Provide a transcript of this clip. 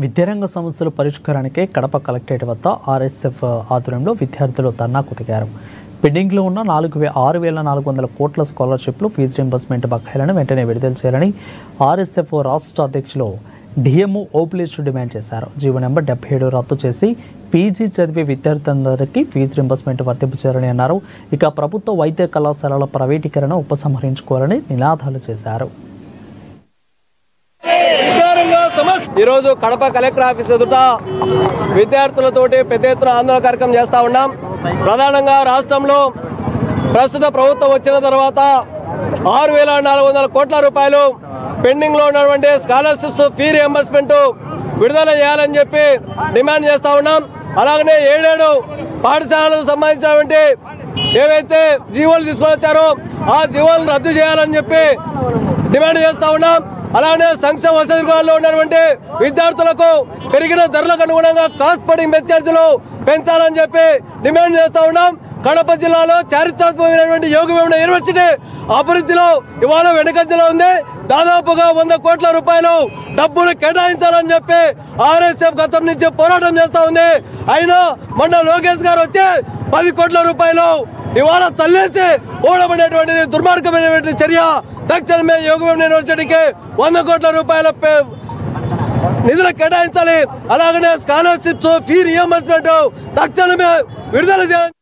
విద్యారంగ సమస్యల పరిష్కారానికి కడప కలెక్టరేట్ వద్ద ఆర్ఎస్ఎఫ్ ఆధ్వర్యంలో విద్యార్థులు ధర్నాకు దిగారు. పెండింగ్లో ఉన్న 6,400 కోట్ల స్కాలర్షిప్లు ఫీజు రీయింబర్స్మెంట్ బకాయిలను వెంటనే విడుదల చేయాలని ఆర్ఎస్ఎఫ్ రాష్ట్ర అధ్యక్షులు డిఎంఓ ఓపులేష్ డిమాండ్ చేశారు. జీవో నెంబర్ 77 రద్దు చేసి పీజీ చదివే విద్యార్థులందరికీ ఫీజు రీయింబర్స్మెంట్ వర్తింపచేయాలని అన్నారు. ఇక ప్రభుత్వ వైద్య కళాశాలల ప్రైవేటీకరణ ఉపసంహరించుకోవాలని నినాదాలు చేశారు. ఈరోజు కడప కలెక్టర్ ఆఫీస్ ఎదుట విద్యార్థులతోటి పెద్ద ఎత్తున ఆందోళన కార్యక్రమం చేస్తూ ఉన్నాం. ప్రధానంగా రాష్ట్రంలో ప్రస్తుత ప్రభుత్వం వచ్చిన తర్వాత 6,400 కోట్ల రూపాయలు పెండింగ్లో ఉన్నటువంటి స్కాలర్షిప్స్ ఫీ రియంబర్స్మెంట్ విడుదల చేయాలని చెప్పి డిమాండ్ చేస్తూ ఉన్నాం. అలాగనే 7 పాఠశాలకు సంబంధించినటువంటి ఏవైతే జీవోలు తీసుకొని వచ్చారో ఆ జీవోలను రద్దు చేయాలని చెప్పి డిమాండ్ చేస్తూ ఉన్నాం. అలానే సంక్షేమ వసతి గృహాల్లో ఉన్నటువంటి విద్యార్థులకు పెరిగిన ధరలకు అనుగుణంగా కాస్ట్ పడింగ్ ఛార్జీలు పెంచాలని చెప్పి డిమాండ్ చేస్తూ ఉన్నాం. కడప జిల్లాలో చారిత్రాత్మకమైనటువంటి యోగవేమన యూనివర్సిటీ అభివృద్ధిలో ఇవాళ వెనుకంజలో ఉంది. దాదాపుగా 100 కోట్ల రూపాయలు డబ్బులు కేటాయించాలని చెప్పి ఆర్ఎస్ఎఫ్ గతం నుంచి పోరాటం చేస్తూ ఉంది. అయినా మొన్న లోకేష్ గారు వచ్చి 10 కోట్ల రూపాయలు ఇవాళ చల్లేసి ఓడబడేటువంటిది దుర్మార్గమైనటువంటి చర్య. తక్షణమే యోగవేమన యూనివర్సిటీకి 100 కోట్ల రూపాయల నిధులు కేటాయించాలి. అలాగనే స్కాలర్షిప్స్ ఫీ రియంబర్స్మెంట్ తక్షణమే విడుదల చేయాలి.